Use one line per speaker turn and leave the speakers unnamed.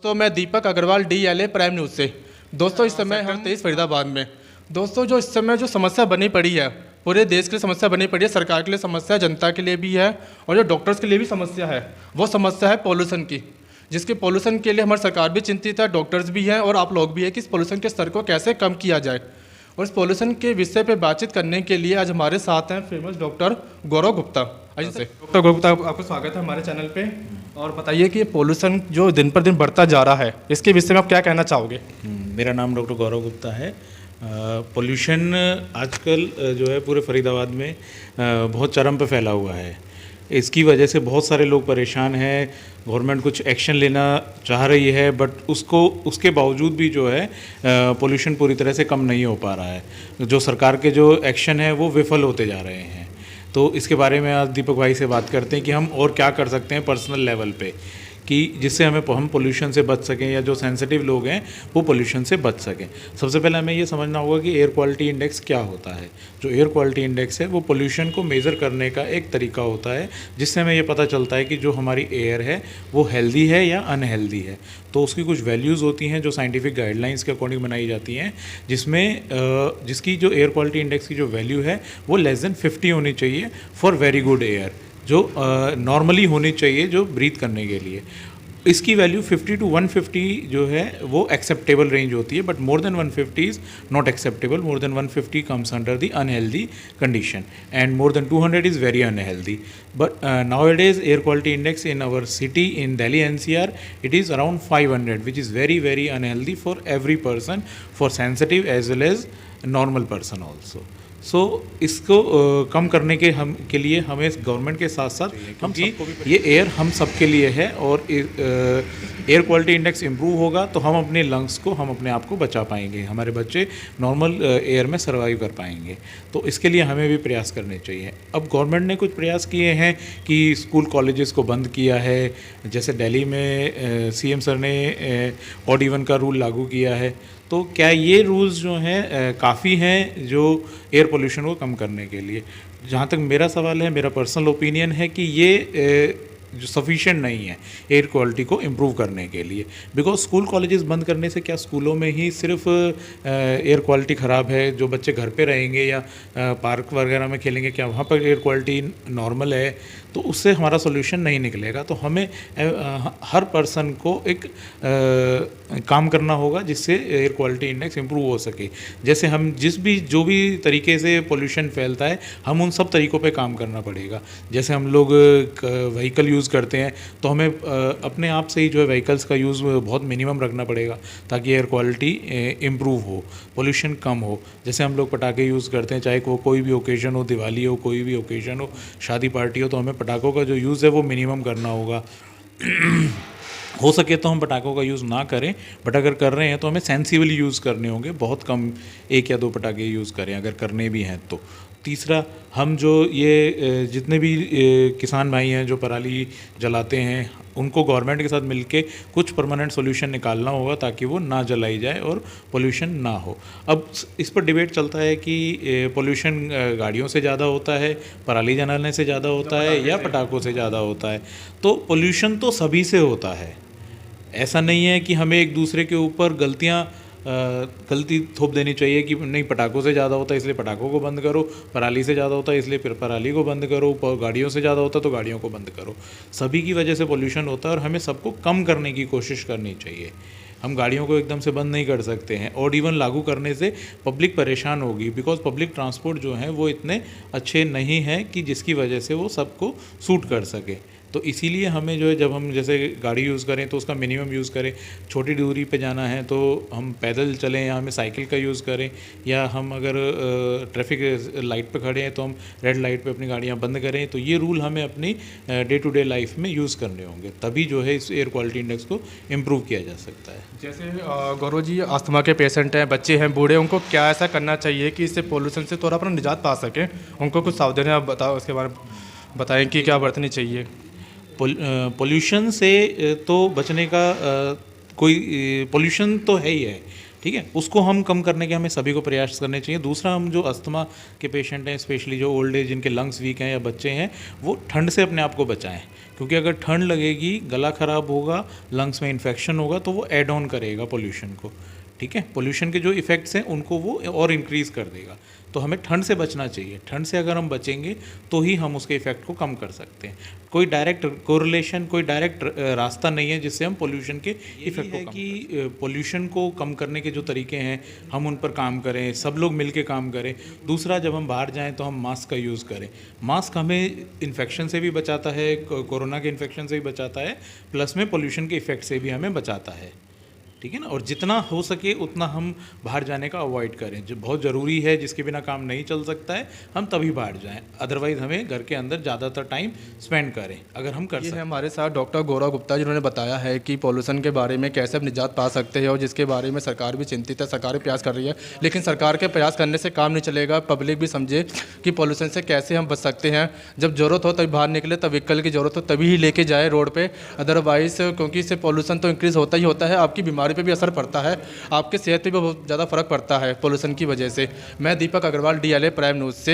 तो मैं दीपक Agarwal DLA prime news से। दोस्तों इस समय हम 23 फरीदाबाद में दोस्तों जो इस समय जो समस्या बनी पड़ी है, पूरे देश के लिए समस्या बनी पड़ी है, सरकार के लिए समस्या है, जनता के लिए भी है और जो डॉक्टर्स के लिए भी समस्या है। वो समस्या है पॉल्यूशन की, जिसके पॉल्यूशन के लिए हमारी सरकार भी चिंतित है, डॉक्टर्स भी हैं और आप लोग भी हैं कि इस पॉल्यूशन के स्तर को कैसे कम किया जाए। और इस पॉल्यूशन के विषय पे बातचीत करने के लिए आज हमारे साथ हैं फेमस डॉक्टर गौरव गुप्ता। डॉक्टर गौरव गुप्ता, आपका स्वागत है हमारे चैनल पे। और बताइए कि ये पॉल्यूशन जो दिन पर दिन बढ़ता जा रहा है, इसके विषय में आप क्या कहना चाहोगे?
मेरा नाम डॉक्टर गौरव गुप्ता है। पोल्यूशन आजकल जो है पूरे फरीदाबाद में बहुत चरम पे फैला हुआ है। इसकी वजह से बहुत सारे लोग परेशान हैं। गवर्नमेंट कुछ एक्शन लेना चाह रही है, बट उसके बावजूद भी जो है पोल्यूशन पूरी तरह से कम नहीं हो पा रहा है। जो सरकार के जो एक्शन है वो विफल होते जा रहे हैं। तो इसके बारे में आज दीपक भाई से बात करते हैं कि हम और क्या कर सकते हैं पर्सनल लेवल पे, कि जिससे हम पोल्यूशन से बच सकें, या जो सेंसिटिव लोग हैं वो पोल्यूशन से बच सकें। सबसे पहले हमें ये समझना होगा कि एयर क्वालिटी इंडेक्स क्या होता है। जो एयर क्वालिटी इंडेक्स है वो पोल्यूशन को मेज़र करने का एक तरीका होता है, जिससे हमें ये पता चलता है कि जो हमारी एयर है वो हेल्दी है या अनहेल्दी है। तो उसकी कुछ वैल्यूज़ होती हैं जो साइंटिफिक गाइडलाइंस के अकॉर्डिंग बनाई जाती हैं, जिसकी जो एयर क्वालिटी इंडेक्स की जो वैल्यू है वो लेस देन 50 होनी चाहिए फॉर वेरी गुड एयर, जो नॉर्मली होनी चाहिए जो ब्रीथ करने के लिए। इसकी वैल्यू 50 to 150 जो है वो एक्सेप्टेबल रेंज होती है, but more than 150 is not acceptable. More than 150 comes under the unhealthy condition and more than 200 is very unhealthy. But nowadays air quality index in our city in Delhi NCR it is around 500, which is very very unhealthy for every person, for sensitive as well as normal person also. सो इसको कम करने के लिए हमें government के साथ साथ ये air हम सबके लिए है, और एयर क्वालिटी इंडेक्स इम्प्रूव होगा तो हम अपने लंग्स को, हम अपने आप को बचा पाएंगे, हमारे बच्चे नॉर्मल एयर में सर्वाइव कर पाएंगे। तो इसके लिए हमें भी प्रयास करने चाहिए। अब गवर्नमेंट ने कुछ प्रयास किए हैं कि स्कूल कॉलेजेस को बंद किया है। जैसे दिल्ली में CM सर ने ऑड इवन का रूल लागू किया है। तो क्या ये रूल्स जो हैं काफ़ी हैं जो एयर पोल्यूशन को कम करने के लिए? जहाँ तक मेरा सवाल है, मेरा पर्सनल ओपिनियन है कि ये जो सफिशिएंट नहीं है एयर क्वालिटी को इम्प्रूव करने के लिए। बिकॉज स्कूल कॉलेजेस बंद करने से क्या स्कूलों में ही सिर्फ एयर क्वालिटी ख़राब है? जो बच्चे घर पे रहेंगे या पार्क वगैरह में खेलेंगे, क्या वहाँ पर एयर क्वालिटी नॉर्मल है? तो उससे हमारा सोल्यूशन नहीं निकलेगा। तो हमें हर पर्सन को एक काम करना होगा जिससे एयर क्वालिटी इंडेक्स इम्प्रूव हो सके। जैसे हम जो भी तरीके से पोल्यूशन फैलता है, हम उन सब तरीक़ों पे काम करना पड़ेगा। जैसे हम लोग व्हीकल यूज़ करते हैं तो हमें अपने आप से ही जो है व्हीकल्स का यूज़ बहुत मिनिमम रखना पड़ेगा, ताकि एयर क्वालिटी इम्प्रूव हो, पोल्यूशन कम हो। जैसे हम लोग पटाखे यूज़ करते हैं, चाहे वो कोई भी ओकेज़न हो, दिवाली हो, कोई भी ओकेज़न हो, शादी पार्टी हो, तो हमें पटाखों का जो यूज़ है वो मिनिमम करना होगा। हो सके तो हम पटाखों का यूज़ ना करें, बट अगर कर रहे हैं तो हमें सेंसिबली यूज़ करने होंगे। बहुत कम 1 या 2 पटाखे यूज़ करें अगर करने भी हैं तो। तीसरा, हम जो ये जितने भी किसान भाई हैं जो पराली जलाते हैं, उनको गवर्नमेंट के साथ मिलके कुछ परमानेंट सोल्यूशन निकालना होगा ताकि वो ना जलाई जाए और पोल्यूशन ना हो। अब इस पर डिबेट चलता है कि पोल्यूशन गाड़ियों से ज़्यादा होता है, पराली जलाने से ज़्यादा होता है, या पटाखों से ज़्यादा होता है। तो पोल्यूशन तो सभी से होता है। ऐसा नहीं है कि हमें एक दूसरे के ऊपर गलती थोप देनी चाहिए कि नहीं पटाखों से ज़्यादा होता है इसलिए पटाखों को बंद करो, पराली से ज़्यादा होता है इसलिए फिर पराली को बंद करो, गाड़ियों से ज़्यादा होता है तो गाड़ियों को बंद करो। सभी की वजह से पोल्यूशन होता है और हमें सबको कम करने की कोशिश करनी चाहिए। हम गाड़ियों को एकदम से बंद नहीं कर सकते हैं, और इवन लागू करने से पब्लिक परेशान होगी, बिकॉज पब्लिक ट्रांसपोर्ट जो है वो इतने अच्छे नहीं हैं कि जिसकी वजह से वो सबको सूट कर सके। तो इसीलिए हमें जो है, जब हम जैसे गाड़ी यूज़ करें तो उसका मिनिमम यूज़ करें। छोटी दूरी पे जाना है तो हम पैदल चलें, या हमें साइकिल का यूज़ करें, या हम अगर ट्रैफिक लाइट पे खड़े हैं तो हम रेड लाइट पे अपनी गाड़ियाँ बंद करें। तो ये रूल हमें अपनी डे टू डे लाइफ में यूज़ करने होंगे, तभी जो है इस एयर क्वालिटी इंडेक्स को इम्प्रूव किया जा सकता है।
जैसे गौरव जी, अस्थमा के पेशेंट हैं, बच्चे हैं, बूढ़े, उनको क्या ऐसा करना चाहिए कि इससे पोल्यूशन से थोड़ा अपना निजात पा सकें? उनको कुछ सावधानियाँ बताओ, उसके बारे में बताएं कि क्या बरतनी चाहिए।
पोल्यूशन से तो बचने का कोई पोल्यूशन तो है ही है, ठीक है, उसको हम कम करने के हमें सभी को प्रयास करने चाहिए। दूसरा, हम जो अस्थमा के पेशेंट हैं, स्पेशली जो ओल्ड एज जिनके लंग्स वीक हैं या बच्चे हैं, वो ठंड से अपने आप को बचाएं, क्योंकि अगर ठंड लगेगी, गला ख़राब होगा, लंग्स में इन्फेक्शन होगा, तो वो ऐड ऑन करेगा पोल्यूशन को। ठीक है, पोल्यूशन के जो इफ़ेक्ट्स हैं उनको वो और इंक्रीज़ कर देगा। तो हमें ठंड से बचना चाहिए। ठंड से अगर हम बचेंगे तो ही हम उसके इफ़ेक्ट को कम कर सकते हैं। कोई डायरेक्ट कोरिलेशन, कोई डायरेक्ट रास्ता नहीं है जिससे हम पोल्यूशन के इफ़ेक्ट को कम कि पोल्यूशन को कम करने के जो तरीके हैं हम उन पर काम करें, सब लोग मिल के काम करें। दूसरा, जब हम बाहर जाएं तो हम मास्क का यूज़ करें। मास्क हमें इन्फेक्शन से भी बचाता है, कोरोना के इन्फेक्शन से भी बचाता है, प्लस में पोल्यूशन के इफ़ेक्ट से भी हमें बचाता है। ठीक है ना, और जितना हो सके उतना हम बाहर जाने का अवॉइड करें। जो बहुत ज़रूरी है, जिसके बिना काम नहीं चल सकता है, हम तभी बाहर जाएं। अदरवाइज़ हमें घर के अंदर ज़्यादातर टाइम स्पेंड करें, अगर हम कर
ये
सकते
है हमारे साथ डॉक्टर गौरव गुप्ता, जिन्होंने बताया है कि पॉल्यूशन के बारे में कैसे हम निजात पा सकते हैं, और जिसके बारे में सरकार भी चिंतित है, सरकार भी प्रयास कर रही है। लेकिन सरकार के प्रयास करने से काम नहीं चलेगा, पब्लिक भी समझे कि पॉल्यूशन से कैसे हम बच सकते हैं। जब ज़रूरत हो तभी बाहर निकले, तब व्हीकल की ज़रूरत हो तभी ही लेके जाए रोड पे। अदरवाइज़, क्योंकि इससे पॉल्यूशन तो इंक्रीज़ होता ही होता है, आपकी बीमारी पे भी असर पड़ता है, आपके सेहत पे भी बहुत ज़्यादा फर्क पड़ता है पॉल्यूशन की वजह से। मैं दीपक अग्रवाल, DLA प्राइम न्यूज़ से।